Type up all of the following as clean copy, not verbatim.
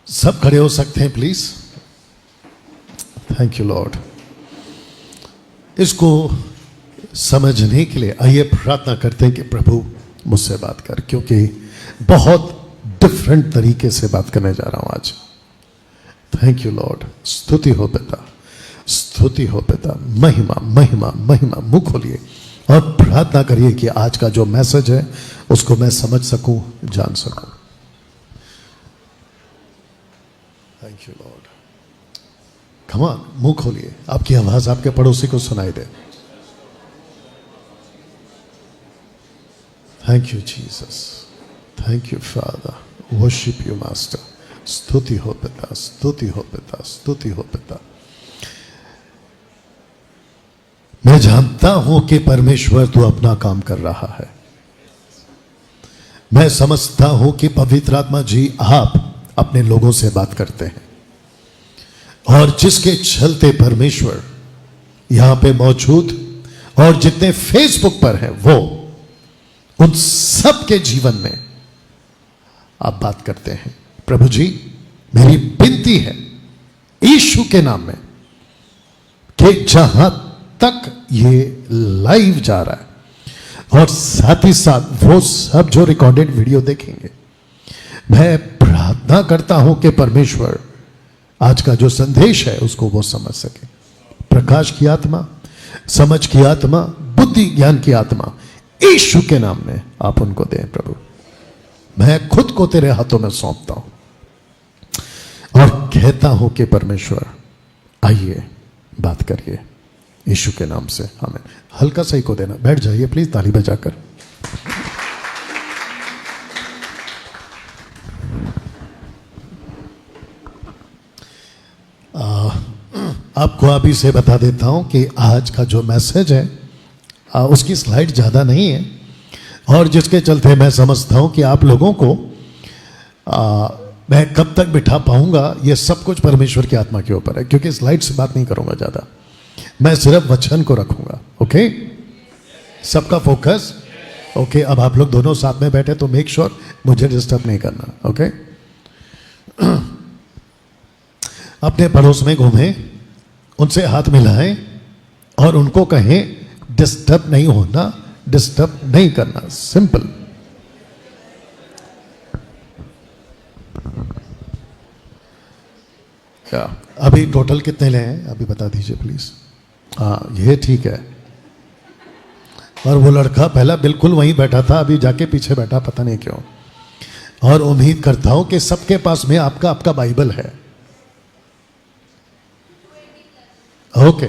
सब खड़े हो सकते हैं प्लीज। Thank you Lord. इसको समझने के लिए आइए प्रार्थना करते हैं कि प्रभु मुझसे बात कर, क्योंकि बहुत डिफरेंट तरीके से बात करने जा रहा हूं आज। Thank you Lord. स्तुति हो पिता, स्तुति हो पिता। महिमा महिमा महिमा। मुंह खोलिए और प्रार्थना करिए कि आज का जो मैसेज है उसको मैं समझ सकूं, जान सकूं। Thank you lord. Come on, मुंह खोलिए। आपकी आवाज आपके पड़ोसी को सुनाई दे। Thank you Jesus, thank you father. Worship you master. स्तुति हो पिता, स्तुति हो पिता, स्तुति हो पिता। मैं जानता हूं कि परमेश्वर तू अपना काम कर रहा है। मैं समझता हूं कि पवित्र आत्मा जी आप अपने लोगों से बात करते हैं, और जिसके चलते परमेश्वर यहां पे मौजूद और जितने फेसबुक पर हैं वो उन सब के जीवन में आप बात करते हैं। प्रभु जी, मेरी विनती है यीशु के नाम में कि जहां तक ये लाइव जा रहा है और साथ ही साथ वो सब जो रिकॉर्डेड वीडियो देखेंगे, मैं प्रार्थना करता हूं कि परमेश्वर आज का जो संदेश है उसको वो समझ सके। प्रकाश की आत्मा, समझ की आत्मा, बुद्धि ज्ञान की आत्मा यीशु के नाम में आप उनको दें प्रभु। मैं खुद को तेरे हाथों में सौंपता हूं और कहता हूं कि परमेश्वर आइए बात करिए यीशु के नाम से। हमें हल्का सा ही को देना। बैठ जाइए प्लीज ताली बजाकर। आपको अभी से बता देता हूं कि आज का जो मैसेज है उसकी स्लाइड ज़्यादा नहीं है, और जिसके चलते मैं समझता हूं कि आप लोगों को मैं कब तक बिठा पाऊंगा ये सब कुछ परमेश्वर की आत्मा के ऊपर है, क्योंकि स्लाइड से बात नहीं करूंगा ज़्यादा, मैं सिर्फ वचन को रखूंगा। ओके, सबका फोकस। ओके, अब आप लोग दोनों साथ में बैठे तो मेक श्योर मुझे डिस्टर्ब नहीं करना। ओके, अपने पड़ोस में घूमें, उनसे हाथ मिलाएं और उनको कहें डिस्टर्ब नहीं होना, डिस्टर्ब नहीं करना। सिंपल। क्या अभी टोटल कितने ले हैं अभी बता दीजिए प्लीज। हाँ, ये ठीक है। और वो लड़का पहला बिल्कुल वहीं बैठा था, अभी जाके पीछे बैठा, पता नहीं क्यों। और उम्मीद करता हूं कि सबके पास में आपका बाइबल है। ओके,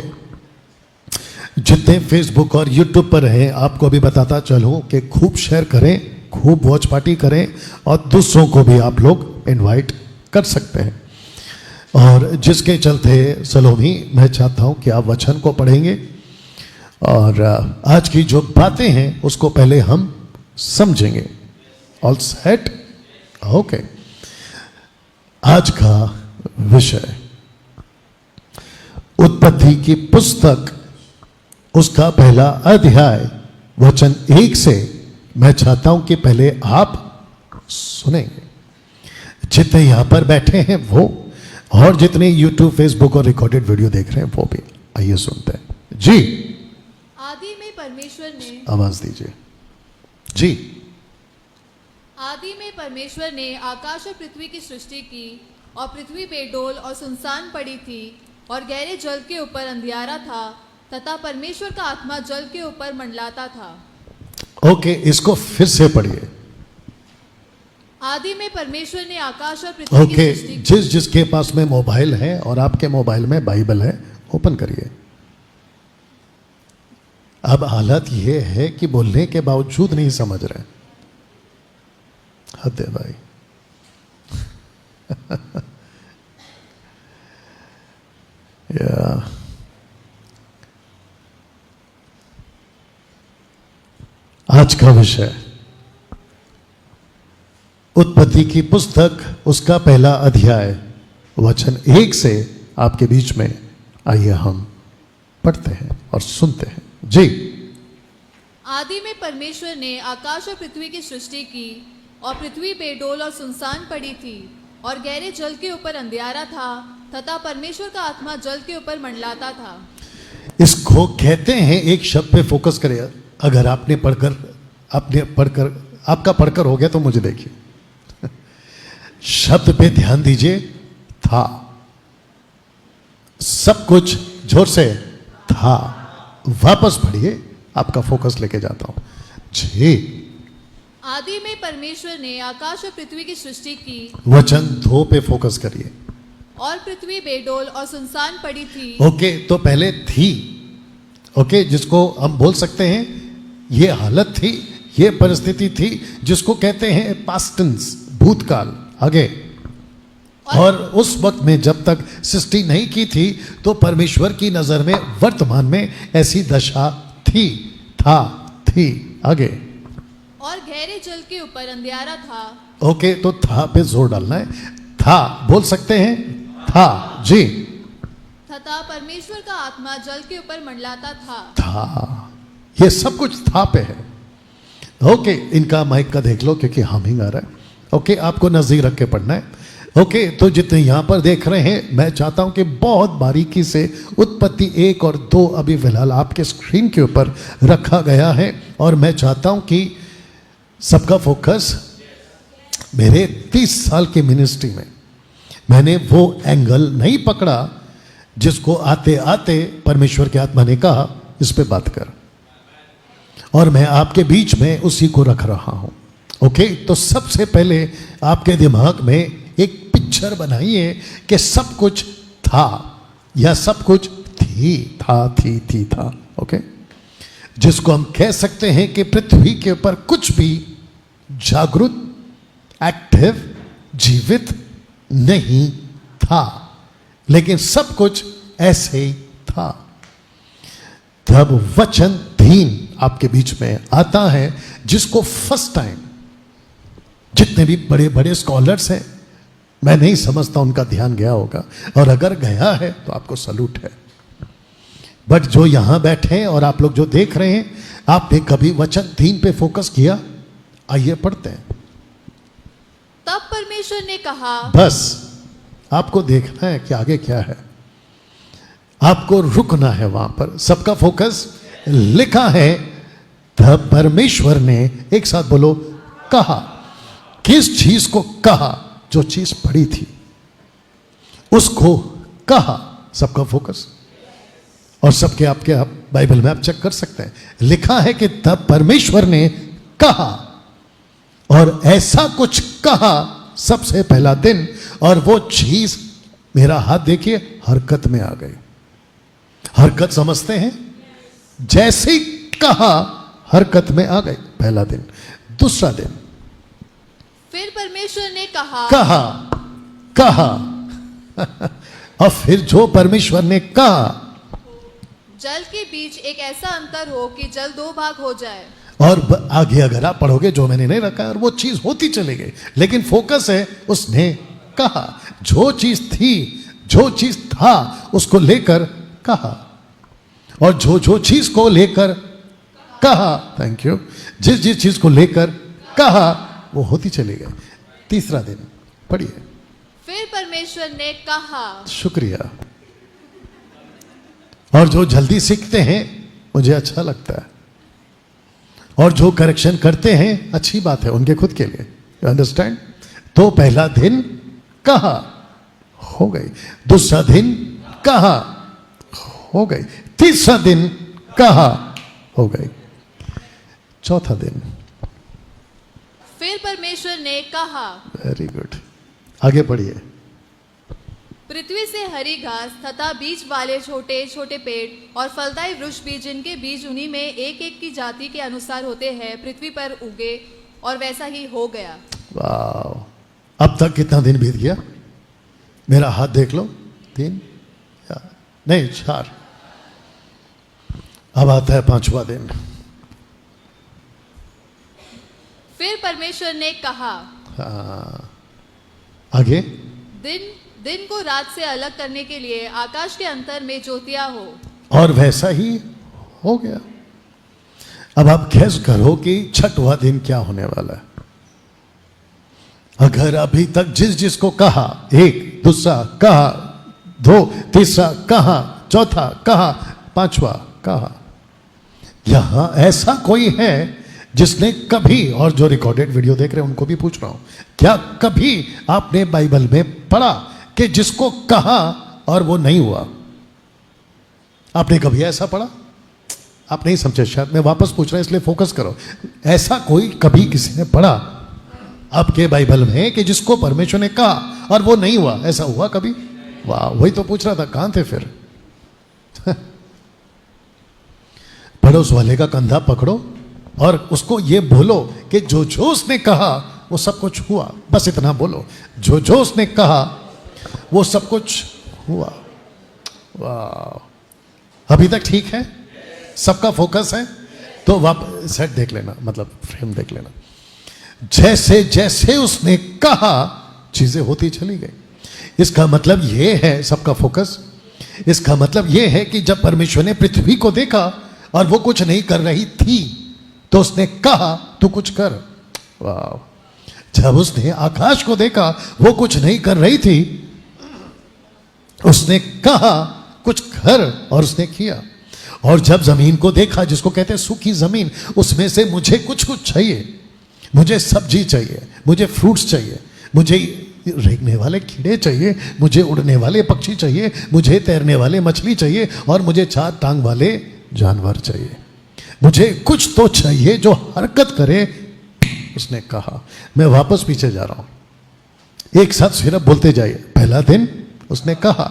जितने फेसबुक और यूट्यूब पर हैं आपको भी बताता चलूं कि खूब शेयर करें, खूब वॉच पार्टी करें, और दूसरों को भी आप लोग इनवाइट कर सकते हैं। और जिसके चलते सलोमी, मैं चाहता हूं कि आप वचन को पढ़ेंगे और आज की जो बातें हैं उसको पहले हम समझेंगे। All set? ओके। आज का विषय उत्पत्ति की पुस्तक, उसका पहला अध्याय वचन 1 से मैं चाहता हूं कि पहले आप सुनेंगे। जितने यहां पर बैठे हैं वो, और जितने यूट्यूब, फेसबुक और रिकॉर्डेड वीडियो देख रहे हैं वो भी। आइए सुनते हैं जी। आदि में परमेश्वर ने, आवाज दीजिए जी। आदि में परमेश्वर ने आकाश और पृथ्वी की सृष्टि की, और पृथ्वी बेडोल और सुनसान पड़ी थी, और गहरे जल के ऊपर अंधियारा था, तथा परमेश्वर का आत्मा जल के ऊपर मंडलाता था। ओके, इसको फिर से पढ़िए। आदि में परमेश्वर ने आकाश और पृथ्वी की सृष्टि की। जिसके पास में मोबाइल है और आपके मोबाइल में बाइबल है, ओपन करिए। अब हालत यह है कि बोलने के बावजूद नहीं समझ रहे। हद है भाई। या आज का विषय उत्पत्ति की पुस्तक, उसका पहला अध्याय वचन 1 से आपके बीच में। आइए हम पढ़ते हैं और सुनते हैं जी। आदि में परमेश्वर ने आकाश और पृथ्वी की सृष्टि की, और पृथ्वी बेडोल और सुनसान पड़ी थी, और गहरे जल के ऊपर अंधियारा था तथा परमेश्वर का आत्मा जल के ऊपर मंडलाता था। इसको कहते हैं, एक शब्द पे फोकस करें। अगर आपने पढ़कर आपका पढ़कर हो गया तो मुझे देखिए, शब्द पे ध्यान दीजिए। था, सब कुछ जोर से था। वापस पढ़िए, आपका फोकस लेके जाता हूं जी। आदि में परमेश्वर ने आकाश और पृथ्वी की सृष्टि की वचन 2 पे फोकस करिए। और पृथ्वी बेडोल और सुनसान पड़ी थी। ओके, तो पहले थी, ओके, जिसको हम बोल सकते हैं ये हालत थी, ये परिस्थिति थी, जिसको कहते हैं पास्ट टेंस, भूतकाल, आगे। और उस वक्त में जब तक सृष्टि नहीं की थी तो परमेश्वर की नजर में वर्तमान में ऐसी दशा थी, था, थी, आगे। और गहरे जल के ऊपर अंधियारा था। ओके, तो था पे जोर डालना है। था बोल सकते हैं, था जी। तथा परमेश्वर का आत्मा जल के ऊपर मंडलाता था। था, ये सब कुछ था पे है। ओके, इनका माइक का देख लो क्योंकि हमिंग आ रहा है। ओके, आपको नजदीक रख के पढ़ना है। ओके, तो जितने यहां पर देख रहे हैं, मैं चाहता हूं कि बहुत बारीकी से उत्पत्ति 1 और 2 अभी फिलहाल आपके स्क्रीन के ऊपर रखा गया है, और मैं चाहता हूं कि सबका फोकस, मेरे 30 साल की मिनिस्ट्री में मैंने वो एंगल नहीं पकड़ा जिसको आते आते परमेश्वर की आत्मा ने कहा इस पे बात कर, और मैं आपके बीच में उसी को रख रहा हूं। ओके, तो सबसे पहले आपके दिमाग में एक पिक्चर बनाइए कि सब कुछ था या सब कुछ थी, था। ओके, जिसको हम कह सकते हैं कि पृथ्वी के ऊपर कुछ भी जागरूक, एक्टिव, जीवित नहीं था, लेकिन सब कुछ ऐसे ही था। तब वचन 3 आपके बीच में आता है, जिसको फर्स्ट टाइम जितने भी बड़े बड़े स्कॉलर्स हैं, मैं नहीं समझता उनका ध्यान गया होगा, और अगर गया है तो आपको सलूट है। बट जो यहां बैठे हैं और आप लोग जो देख रहे हैं, आपने कभी वचन 3 पे फोकस किया? आइए पढ़ते हैं। तब परमेश्वर ने कहा, बस आपको देखना है कि आगे क्या है, आपको रुकना है वहां पर। सबका फोकस, लिखा है तब परमेश्वर ने, एक साथ बोलो, कहा। किस चीज को कहा? जो चीज पड़ी थी उसको कहा। सबका फोकस, और सबके आपके आप बाइबल में आप चेक कर सकते हैं, लिखा है कि तब परमेश्वर ने कहा, और ऐसा कुछ कहा सबसे पहला दिन, और वो चीज, मेरा हाथ देखिए, हरकत में आ गई। हरकत समझते हैं? जैसे ही कहा हरकत में आ गई, पहला दिन। दूसरा दिन, फिर परमेश्वर ने कहा, और फिर जो परमेश्वर ने कहा, जल के बीच एक ऐसा अंतर हो कि जल 2 भाग हो जाए। और आगे अगर आप पढ़ोगे, जो मैंने नहीं रखा, और वो चीज होती चली गई, लेकिन फोकस है उसने कहा। जो चीज थी, जो चीज था, उसको लेकर कहा, और जो चीज को लेकर कहा, थैंक यू, जिस चीज को लेकर कहा वो होती चली गई। तीसरा दिन पढ़िए। फिर परमेश्वर ने कहा, शुक्रिया। और जो जल्दी सीखते हैं मुझे अच्छा लगता है, और जो करेक्शन करते हैं अच्छी बात है उनके खुद के लिए, यू अंडरस्टैंड। तो पहला दिन कहा, हो गई। दूसरा दिन कहा, हो गई। तीसरा दिन कहा, हो गई। चौथा दिन, फिर परमेश्वर ने कहा, वेरी गुड, आगे पढ़िए। पृथ्वी से हरी घास तथा बीज वाले छोटे छोटे पेड़ और फलदायी वृक्ष भी, जिनके बीज उन्हीं में एक एक की जाति के अनुसार होते हैं, पृथ्वी पर उगे, और वैसा ही हो गया। वाह, अब तक कितना दिन बीत गया? मेरा हाथ देख लो, 3 नहीं 4। अब आता है 5वां दिन। फिर परमेश्वर ने कहा, आगे, दिन को रात से अलग करने के लिए आकाश के अंतर में ज्योतियां हो, और वैसा ही हो गया। अब आप गैस करो कि 6वां दिन क्या होने वाला है। अगर अभी तक जिस जिसको कहा, एक, दूसरा कहा, दो, तीसरा कहा, चौथा कहा, पांचवा कहा, यहां ऐसा कोई है जिसने कभी, और जो रिकॉर्डेड वीडियो देख रहे हैं उनको भी पूछ रहा हूं, क्या कभी आपने बाइबल में पढ़ा कि जिसको कहा और वो नहीं हुआ? आपने कभी ऐसा पढ़ा? आप नहीं समझे शायद, मैं वापस पूछ रहा हूं इसलिए फोकस करो। ऐसा कोई कभी किसी ने पढ़ा आपके बाइबल में कि जिसको परमेश्वर ने कहा और वो नहीं हुआ? ऐसा हुआ कभी? वाह, वही तो पूछ रहा था, कहां थे फिर? पड़ोस वाले का कंधा पकड़ो और उसको ये बोलो कि जो जो उसने कहा वो सब कुछ हुआ। बस इतना बोलो, जो जो उसने कहा वो सब कुछ हुआ। वाह, अभी तक ठीक है? सबका फोकस है? तो वापस सेट देख लेना, मतलब फ्रेम देख लेना। जैसे जैसे उसने कहा चीजें होती चली गई। इसका मतलब यह है, सबका फोकस, इसका मतलब यह है कि जब परमेश्वर ने पृथ्वी को देखा और वो कुछ नहीं कर रही थी तो उसने कहा तू कुछ कर। वाह, जब उसने आकाश को देखा वो कुछ नहीं कर रही थी, उसने कहा कुछ कर और उसने किया। और जब जमीन को देखा, जिसको कहते हैं सूखी जमीन, उसमें से मुझे कुछ कुछ चाहिए, मुझे सब्जी चाहिए, मुझे फ्रूट्स चाहिए, मुझे रेंगने वाले कीड़े चाहिए, मुझे उड़ने वाले पक्षी चाहिए, मुझे तैरने वाले मछली चाहिए और मुझे 4 टांग वाले जानवर चाहिए, मुझे कुछ तो चाहिए जो हरकत करे। उसने कहा। मैं वापस पीछे जा रहा हूं, एक साथ सिर्फ बोलते जाइए। पहला दिन उसने कहा,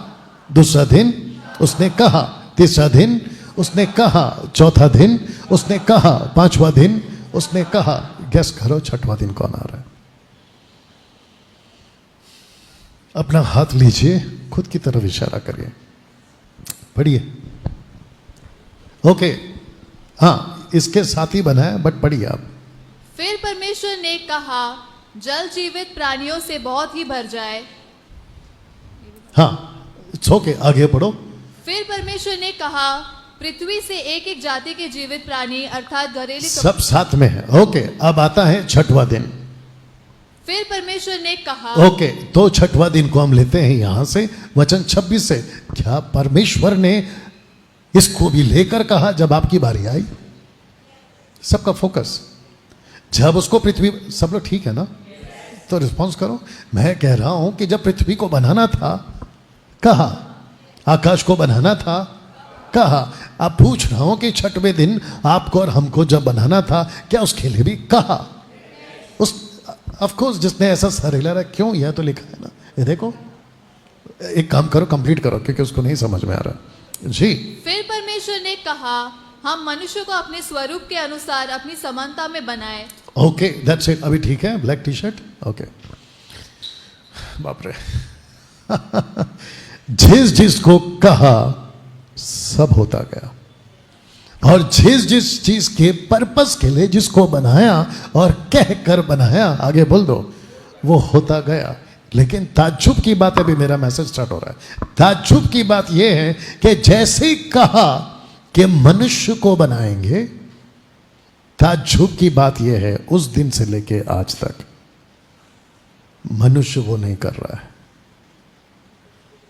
दूसरा दिन उसने कहा, तीसरा दिन उसने कहा, चौथा दिन उसने कहा, पांचवा दिन उसने कहा। गैस करो छठवां दिन कौन आ रहा है? अपना हाथ लीजिए, खुद की तरफ इशारा करिए, पढ़िए। ओके, हाँ, इसके साथ ही बना है, बट पढ़िए आप। फिर परमेश्वर ने कहा, जल जीवित प्राणियों से बहुत ही भर जाए। हाँ, ओके, आगे पढ़ो। फिर परमेश्वर ने कहा, पृथ्वी से एक एक जाति के जीवित प्राणी अर्थात घरेलू सब साथ में है। ओके, अब आता है छठवां दिन। फिर परमेश्वर ने कहा, ओके, तो छठवां दिन को हम लेते हैं यहां से वचन 26 से। क्या परमेश्वर ने इसको भी लेकर कहा जब आपकी बारी आई? सबका फोकस, जब उसको पृथ्वी, सब लोग ठीक है ना? तो रिस्पॉन्स करो। मैं कह रहा हूं कि जब पृथ्वी को बनाना था कहा, आकाश को बनाना था कहा। अब पूछ रहा हूं कि छठवें दिन आपको और हमको जब बनाना था, क्या उसके लिए भी कहा? उस ऑफ कोर्स, जिसने ऐसा सरेला रहा, क्यों? यह तो लिखा है ना, ये देखो। एक काम करो, कंप्लीट करो, क्योंकि उसको नहीं समझ में आ रहा जी। फिर परमेश्वर ने कहा, हम मनुष्य को अपने स्वरूप के अनुसार अपनी समानता में बनाए। Okay, that's it. अभी ठीक है? Black T shirt, okay. बाप रे। जिस जिसको कहा सब होता गया, और जिस जिस चीज के पर्पस के लिए जिसको बनाया और कह कर बनाया, आगे बोल दो, वो होता गया। लेकिन ताज्जुब की बात, अभी मेरा मैसेज स्टार्ट हो रहा है। ताज्जुब की बात यह है कि जैसे ही कहा कि मनुष्य को बनाएंगे, ताज्जुब की बात यह है उस दिन से लेके आज तक मनुष्य वो नहीं कर रहा है।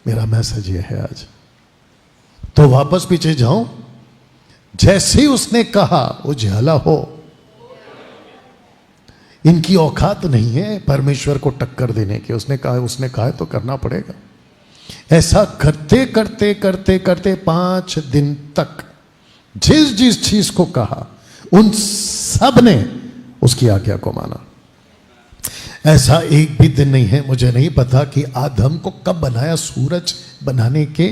मेरा मैसेज ये है आज। तो वापस पीछे जाऊं, जैसे ही उसने कहा उजाला हो। इनकी औकात नहीं है परमेश्वर को टक्कर देने की। उसने कहा है तो करना पड़ेगा। ऐसा करते करते करते करते 5 दिन तक जिस जिस चीज को कहा उन सब ने उसकी आज्ञा को माना। ऐसा एक भी दिन नहीं है, मुझे नहीं पता कि आदम को कब बनाया सूरज बनाने के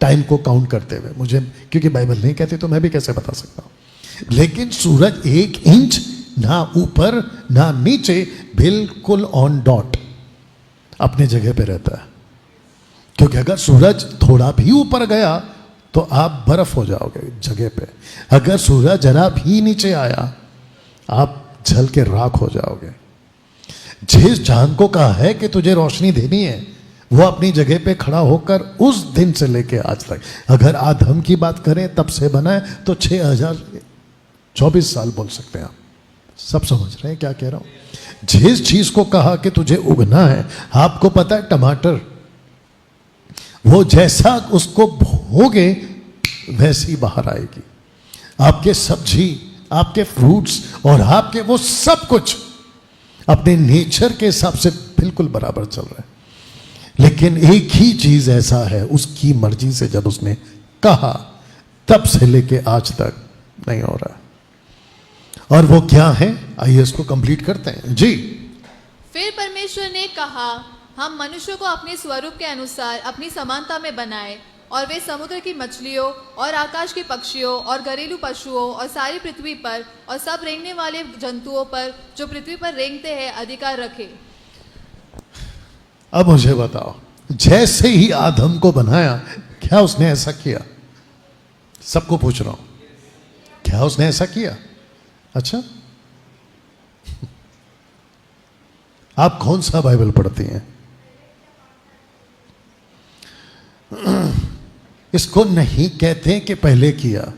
टाइम को काउंट करते हुए, मुझे, क्योंकि बाइबल नहीं कहती तो मैं भी कैसे बता सकता हूं। लेकिन सूरज 1 इंच ना ऊपर ना नीचे, बिल्कुल ऑन डॉट अपने जगह पे रहता है। क्योंकि अगर सूरज थोड़ा भी ऊपर गया तो आप बर्फ हो जाओगे जगह पे। अगर सूरज जरा भी नीचे आया आप जल के राख हो जाओगे। जिस चांद को कहा है कि तुझे रोशनी देनी है, वो अपनी जगह पे खड़ा होकर उस दिन से लेके आज तक, अगर आदम की बात करें तब से बना है तो 6024 साल बोल सकते हैं आप। सब समझ रहे हैं क्या कह रहा हूं? जिस चीज को कहा कि तुझे उगना है, आपको पता है टमाटर, वो जैसा उसको भोगे वैसी बाहर आएगी। आपके सब्जी, आपके फ्रूट्स और आपके वो सब कुछ अपने नेचर के हिसाब से बिल्कुल बराबर चल रहा है। लेकिन एक ही चीज ऐसा है, उसकी मर्जी से जब उसने कहा तब से लेके आज तक नहीं हो रहा। और वो क्या है, आइए इसको कंप्लीट करते हैं जी। फिर परमेश्वर ने कहा, हम मनुष्य को अपने स्वरूप के अनुसार अपनी समानता में बनाए, और वे समुद्र की मछलियों और आकाश के पक्षियों और घरेलू पशुओं और सारी पृथ्वी पर और सब रेंगने वाले जंतुओं पर जो पृथ्वी पर रेंगते हैं अधिकार रखे। अब मुझे बताओ, जैसे ही आदम को बनाया, क्या उसने ऐसा किया? सबको पूछ रहा हूं, क्या उसने ऐसा किया? अच्छा, आप कौन सा बाइबल पढ़ती हैं? इसको नहीं कहते कि पहले किया।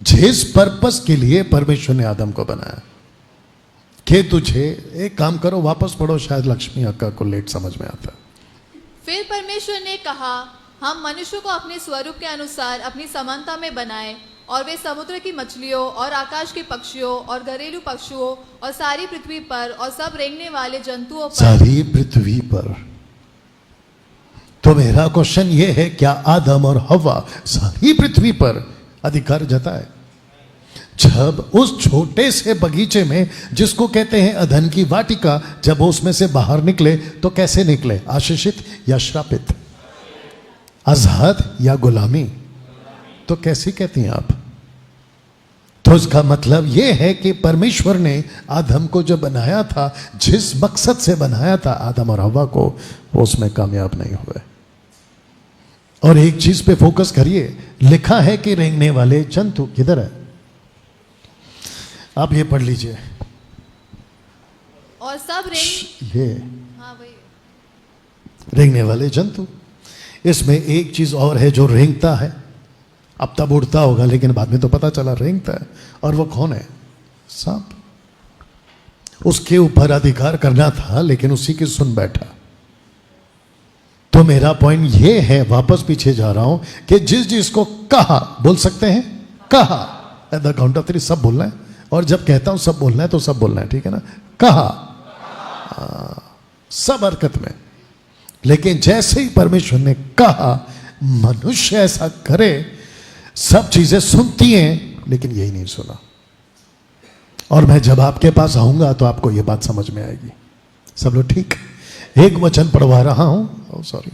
जिस पर्पस के लिए परमेश्वर ने आदम को बनाया, कि तुझे एक काम करो, वापस पढ़ो, शायद लक्ष्मी अक्का को लेट समझ में आता। फिर परमेश्वर ने कहा, हम मनुष्य को अपने स्वरूप के अनुसार अपनी समानता में बनाए, और वे समुद्र की मछलियों और आकाश के पक्षियों और घरेलू पशुओं और सारी पृथ्वी पर और सब रेंगने वाले जंतुओं पर। सारी पृथ्वी पर। तो मेरा क्वेश्चन ये है, क्या आदम और हवा सारी पृथ्वी पर अधिकार जताए? जब उस छोटे से बगीचे में, जिसको कहते हैं अधन की वाटिका, जब वो उसमें से बाहर निकले तो कैसे निकले? आशीषित या श्रापित? आजाद या गुलामी? तो कैसी कहती हैं आप? तो इसका मतलब यह है कि परमेश्वर ने आदम को जो बनाया था, जिस मकसद से बनाया था आदम और हवा को, वो उसमें कामयाब नहीं हुए। और एक चीज पे फोकस करिए, लिखा है कि रेंगने वाले जंतु, किधर है? आप ये पढ़ लीजिए। और सब ये हाँ वही रेंगने वाले जंतु। इसमें एक चीज और है जो रेंगता है। अब तब उड़ता होगा, लेकिन बाद में तो पता चला रेंगता है। और वो कौन है? सांप। उसके ऊपर अधिकार करना था, लेकिन उसी की सुन बैठा। तो मेरा पॉइंट ये है, वापस पीछे जा रहा हूं, कि जिस जिसको कहा, बोल सकते हैं कहा, एट द काउंट ऑफ 3 सब बोलना है। और जब कहता हूं सब बोलना है तो सब बोलना है, ठीक है ना? कहा, सब हरकत में। लेकिन जैसे ही परमेश्वर ने कहा मनुष्य ऐसा करे, सब चीजें सुनती हैं, लेकिन यही नहीं सुना। और मैं जब आपके पास आऊंगा तो आपको यह बात समझ में आएगी। सब लोग ठीक? एक वचन पढ़वा रहा हूं, सॉरी,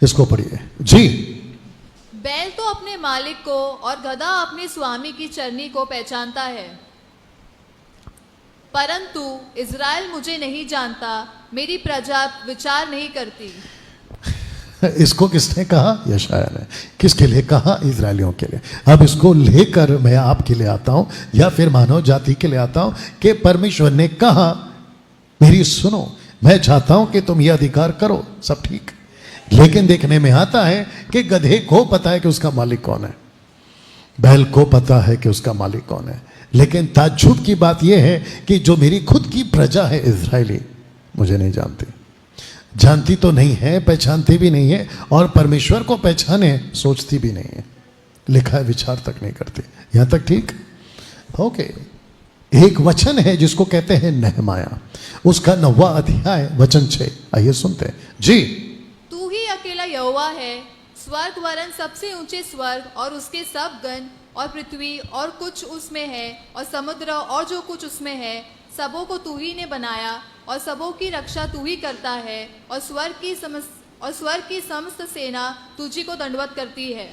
इसको पढ़िए जी। बैल तो अपने मालिक को और गधा अपने स्वामी की चरनी को पहचानता है, परंतु इज़राइल मुझे नहीं जानता, मेरी प्रजा विचार नहीं करती। इसको किसने कहा? यशायाह ने। किसके लिए कहा? इजरायलियों के लिए। अब इसको लेकर मैं आपके लिए आता हूं, या फिर मानव जाति के लिए आता हूं, कि परमेश्वर ने कहा मेरी सुनो, मैं चाहता हूं कि तुम ये अधिकार करो, सब ठीक। लेकिन देखने में आता है कि गधे को पता है कि उसका मालिक कौन है, बैल को पता है कि उसका मालिक कौन है। लेकिन ताज्जुब की बात यह है कि जो मेरी खुद की प्रजा है इजरायली, मुझे नहीं जानती। जानती तो नहीं है, पहचानती भी नहीं है, और परमेश्वर को पहचाने सोचती भी नहीं है। लिखा है विचार तक नहीं करती। यहां तक ठीक? ओके। एक वचन है जिसको कहते हैं नहमाया, उसका 9वां अध्याय वचन 6, आइए सुनते हैं जी। तू ही अकेला यहोवा है, स्वर्ग वरन सबसे ऊंचे स्वर्ग और उसके सब गण और पृथ्वी और कुछ उसमें है और समुद्र और जो कुछ उसमें है, सबों को तू ही ने बनाया और सबों की रक्षा तू ही करता है, और स्वर्ग की समस्त सेना तुझी को दंडवत करती है।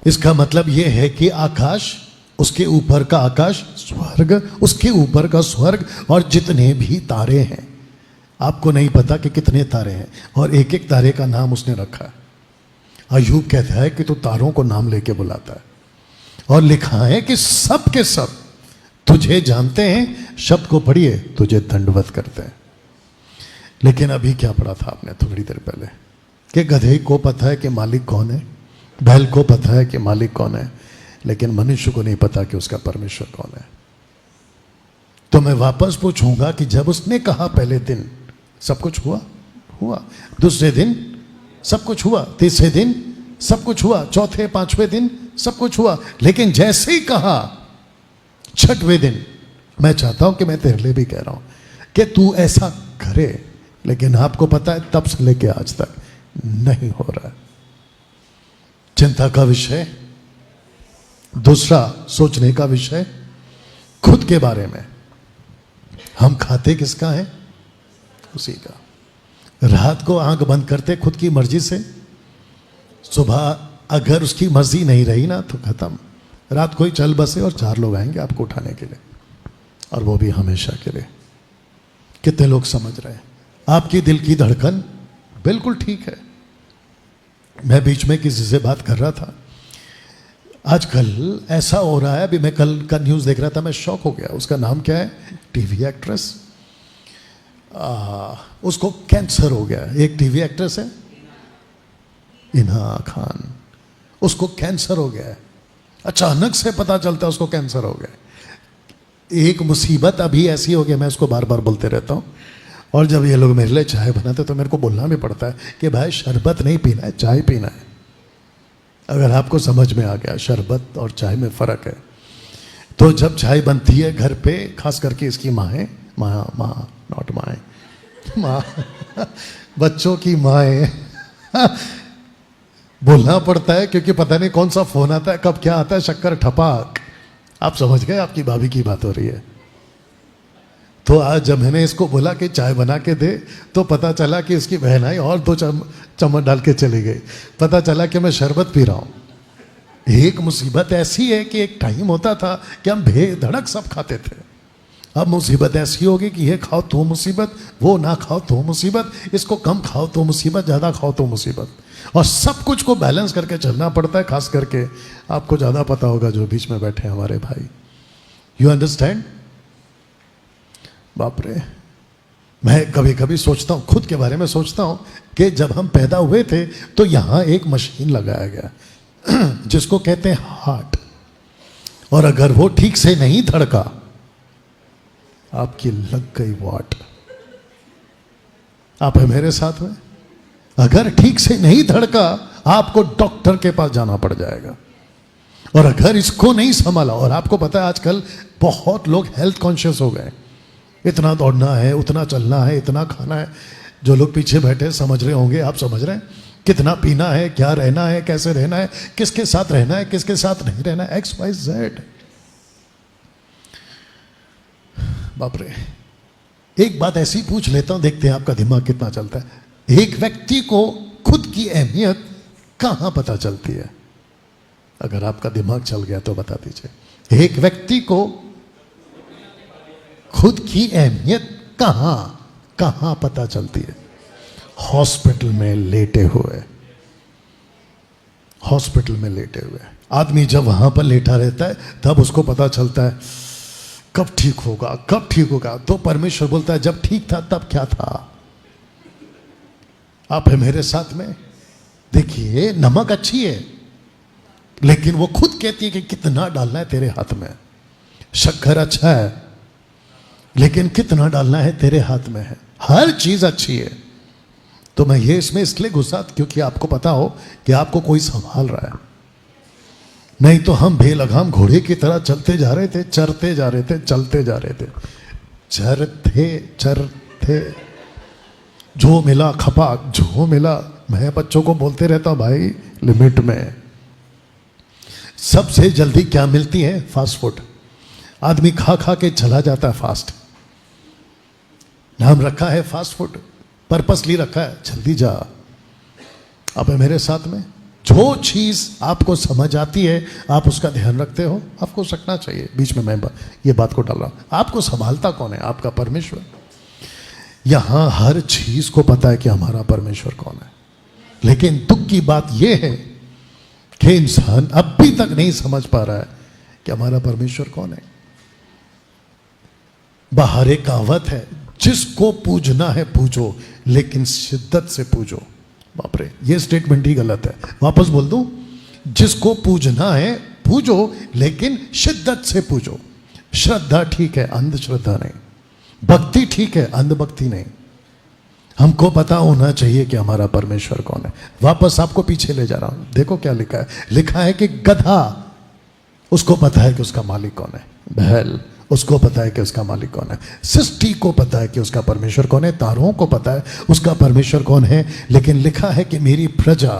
इसका मतलब यह है कि आकाश, उसके ऊपर का आकाश, स्वर्ग, उसके ऊपर का स्वर्ग, और जितने भी तारे हैं, आपको नहीं पता कि कितने तारे हैं, और एक एक तारे का नाम उसने रखा है। अय्यूब कहता है कि तू तारों को नाम लेके बुलाता है, और लिखा है कि सब के सब तुझे जानते हैं, शब्द को पढ़िए, तुझे दंडवत करते हैं। लेकिन अभी क्या पढ़ा था आपने थोड़ी देर पहले, कि गधे को पता है कि मालिक कौन है, बैल को पता है कि मालिक कौन है, लेकिन मनुष्य को नहीं पता कि उसका परमेश्वर कौन है। तो मैं वापस पूछूंगा कि जब उसने कहा पहले दिन सब कुछ हुआ, दूसरे दिन सब कुछ हुआ, तीसरे दिन सब कुछ हुआ, चौथे पांचवें दिन सब कुछ हुआ, लेकिन जैसे ही कहा छठवें दिन, मैं चाहता हूं कि मैं तेरे लिए भी कह रहा हूं कि तू ऐसा करे, लेकिन आपको पता है तब से लेके आज तक नहीं हो रहा है। चिंता का विषय, दूसरा सोचने का विषय, खुद के बारे में। हम खाते किसका है? उसी का। रात को आंख बंद करते खुद की मर्जी से, सुबह अगर उसकी मर्जी नहीं रही ना तो खत्म। रात को ही चल बसे और 4 लोग आएंगे आपको उठाने के लिए, और वो भी हमेशा के लिए। कितने लोग समझ रहे हैं? आपकी दिल की धड़कन बिल्कुल ठीक है। मैं बीच में किसी से बात कर रहा था, आजकल ऐसा हो रहा है, अभी मैं कल का न्यूज़ देख रहा था, मैं शॉक हो गया। उसका नाम क्या है? टीवी एक्ट्रेस, उसको कैंसर हो गया। एक टीवी एक्ट्रेस है इना खान, उसको कैंसर हो गया है। अचानक से पता चलता है उसको कैंसर हो गया। एक मुसीबत अभी ऐसी हो गई, मैं उसको बार बार बोलते रहता हूँ, और जब ये लोग मेरे लिए चाय बनाते तो मेरे को बोलना भी पड़ता है कि भाई शरबत नहीं पीना है, चाय पीना है। अगर आपको समझ में आ गया शरबत और चाय में फ़र्क है, तो जब चाय बनती है घर पे, खास करके इसकी माँ नॉट माँ बच्चों की माँ बोलना पड़ता है, क्योंकि पता नहीं कौन सा फोन आता है, कब क्या आता है, शक्कर ठपाक। आप समझ गए, आपकी भाभी की बात हो रही है। तो आज जब मैंने इसको बोला कि चाय बना के दे, तो पता चला कि इसकी बहन आई और 2 चम्मच डाल के चली गई। पता चला कि मैं शरबत पी रहा हूं। एक मुसीबत ऐसी है कि एक टाइम होता था कि हम बेधड़क सब खाते थे। अब मुसीबत ऐसी होगी कि ये खाओ तो मुसीबत, वो ना खाओ तो मुसीबत, इसको कम खाओ तो मुसीबत, ज़्यादा खाओ तो मुसीबत। और सब कुछ को बैलेंस करके चलना पड़ता है। खास करके आपको ज़्यादा पता होगा जो बीच में बैठे हैं हमारे भाई। You understand? बाप रे, मैं कभी कभी सोचता हूँ, खुद के बारे में सोचता हूँ कि जब हम पैदा हुए थे तो यहाँ एक मशीन लगाया गया जिसको कहते हैं हार्ट, और अगर वो ठीक से नहीं धड़का, आपकी लग गई वाट। आप है मेरे साथ में? अगर ठीक से नहीं धड़का, आपको डॉक्टर के पास जाना पड़ जाएगा। और अगर इसको नहीं संभाला, और आपको पता है आजकल बहुत लोग हेल्थ कॉन्शियस हो गए, इतना दौड़ना है, उतना चलना है, इतना खाना है। जो लोग पीछे बैठे समझ रहे होंगे, आप समझ रहे हैं कितना पीना है, क्या रहना है, कैसे रहना है, किसके साथ रहना है, किसके साथ नहीं रहना है, XYZ। बाप रे, एक बात ऐसी पूछ लेता हूं, देखते हैं आपका दिमाग कितना चलता है। एक व्यक्ति को खुद की अहमियत कहां पता चलती है? अगर आपका दिमाग चल गया तो बता दीजिए। एक व्यक्ति को खुद की अहमियत कहां पता चलती है? हॉस्पिटल में लेटे हुए। हॉस्पिटल में लेटे हुए आदमी जब वहां पर लेटा रहता है, तब उसको पता चलता है कब ठीक होगा, कब ठीक होगा। तो परमेश्वर बोलता है जब ठीक था तब क्या था? आप है मेरे साथ में? देखिए, नमक अच्छी है, लेकिन वो खुद कहती है कि कितना डालना है तेरे हाथ में। शक्कर अच्छा है, लेकिन कितना डालना है तेरे हाथ में है। हर चीज अच्छी है। तो मैं ये इसमें इसलिए घुसा क्योंकि आपको पता हो कि आपको कोई संभाल रहा है। नहीं तो हम बेलगाम घोड़े की तरह चलते जा रहे थे, चरते जा रहे थे, चलते जा रहे थे, चरते जो मिला खपाक, जो मिला। मैं बच्चों को बोलते रहता हूं, भाई लिमिट में। सबसे जल्दी क्या मिलती है? Fast food. आदमी खा खा के चला जाता है फास्ट। नाम रखा है फास्ट फूड, पर्पसली रखा है, जल्दी जा। आप है मेरे साथ में? जो चीज आपको समझ आती है आप उसका ध्यान रखते हो, आपको रखना चाहिए। बीच में मैं ये बात को डाल रहा हूं। आपको संभालता कौन है? आपका परमेश्वर। यहां हर चीज को पता है कि हमारा परमेश्वर कौन है, लेकिन दुख की बात यह है कि इंसान अभी तक नहीं समझ पा रहा है कि हमारा परमेश्वर कौन है। बाहर एक कहावत है, जिसको पूजना है पूजो, लेकिन शिद्दत से पूजो। बाप रे, ये स्टेटमेंट ही गलत है। वापस बोल दूं, जिसको पूजना है पूजो, लेकिन शिद्दत से पूजो। श्रद्धा ठीक है, अंधश्रद्धा नहीं। भक्ति ठीक है, अंधभक्ति नहीं। हमको पता होना चाहिए कि हमारा परमेश्वर कौन है। वापस आपको पीछे ले जा रहा हूं, देखो क्या लिखा है। लिखा है कि गधा, उसको पता है कि उसका मालिक कौन है। बैल, उसको पता है कि उसका मालिक कौन है। सृष्टि को पता है कि उसका परमेश्वर कौन है। तारों को पता है उसका परमेश्वर कौन है। लेकिन लिखा है कि मेरी प्रजा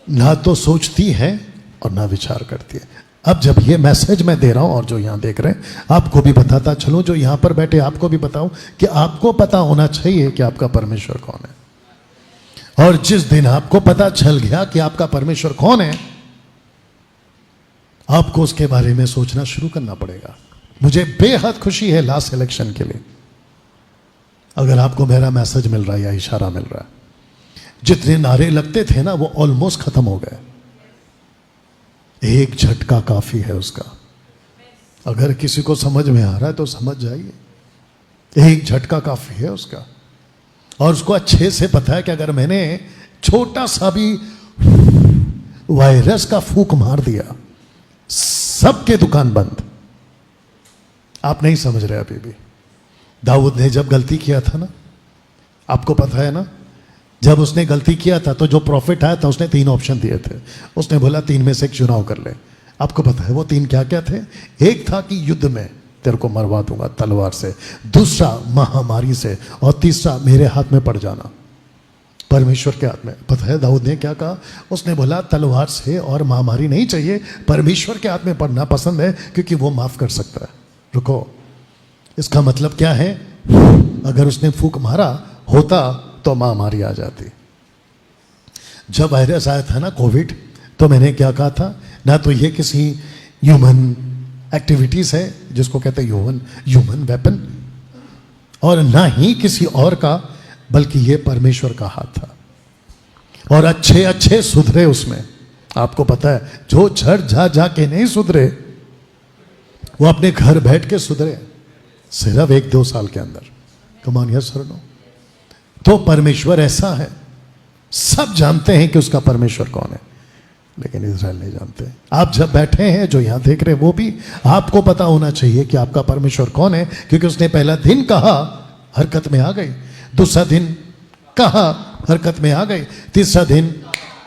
ना तो सोचती है और ना विचार करती है। अब जब ये मैसेज मैं दे रहा हूं और जो यहां देख रहे हैं, आपको भी बताता चलूं, जो यहां पर बैठे आपको भी बताऊं कि आपको पता होना चाहिए कि आपका परमेश्वर कौन है। और जिस दिन आपको पता चल गया कि आपका परमेश्वर कौन है, आपको उसके बारे में सोचना शुरू करना पड़ेगा। मुझे बेहद खुशी है लास्ट इलेक्शन के लिए, अगर आपको मेरा मैसेज मिल रहा है या इशारा मिल रहा है। जितने नारे लगते थे ना, वो ऑलमोस्ट खत्म हो गए। एक झटका काफी है उसका। अगर किसी को समझ में आ रहा है तो समझ जाइए, एक झटका काफी है उसका। और उसको अच्छे से पता है कि अगर मैंने छोटा सा भी वायरस का फूंक मार दिया, सबके दुकान बंद। आप नहीं समझ रहे अभी भी। दाऊद ने जब गलती किया था ना, आपको पता है ना, जब उसने गलती किया था तो जो प्रॉफिट आया था उसने 3 ऑप्शन दिए थे। उसने बोला 3 में से एक चुनाव कर ले। आपको पता है वो 3 क्या क्या थे? एक था कि युद्ध में तेरे को मरवा दूंगा तलवार से, दूसरा महामारी से, और तीसरा मेरे हाथ में पड़ जाना, परमेश्वर के हाथ में। पता है दाऊद ने क्या कहा? उसने बोला तलवार से और महामारी नहीं चाहिए, परमेश्वर के हाथ में पड़ना पसंद है, क्योंकि वो माफ कर सकता है। रुको, इसका मतलब क्या है? अगर उसने फूंक मारा होता तो महामारी आ जाती। जब वायरस आया था ना कोविड, तो मैंने क्या कहा था? ना तो ये किसी ह्यूमन एक्टिविटीज है जिसको कहते हैं ह्यूमन वेपन, और ना ही किसी और का, बल्कि ये परमेश्वर का हाथ था। और अच्छे अच्छे सुधरे उसमें। आपको पता है जो झड़ जा के नहीं सुधरे, वो अपने घर बैठ के सुधरे सिर्फ 1-2 साल के अंदर। कम ऑन यस और नो? तो परमेश्वर ऐसा है। सब जानते हैं कि उसका परमेश्वर कौन है, लेकिन इज़राइल नहीं जानते। आप जब बैठे हैं, जो यहां देख रहे हैं, वो भी आपको पता होना चाहिए कि आपका परमेश्वर कौन है, क्योंकि उसने पहला दिन कहा, हरकत में आ गई। दूसरा दिन कहा, हरकत में आ गई। तीसरा दिन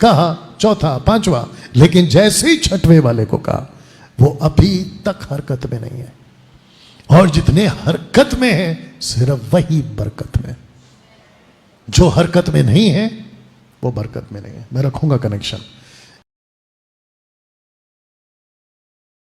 कहा, चौथा, पांचवा, लेकिन जैसे ही छठवें वाले को कहा, वो अभी तक हरकत में नहीं है। और जितने हरकत में है, सिर्फ वही बरकत में। जो हरकत में नहीं है, वो बरकत में नहीं है। मैं रखूंगा कनेक्शन।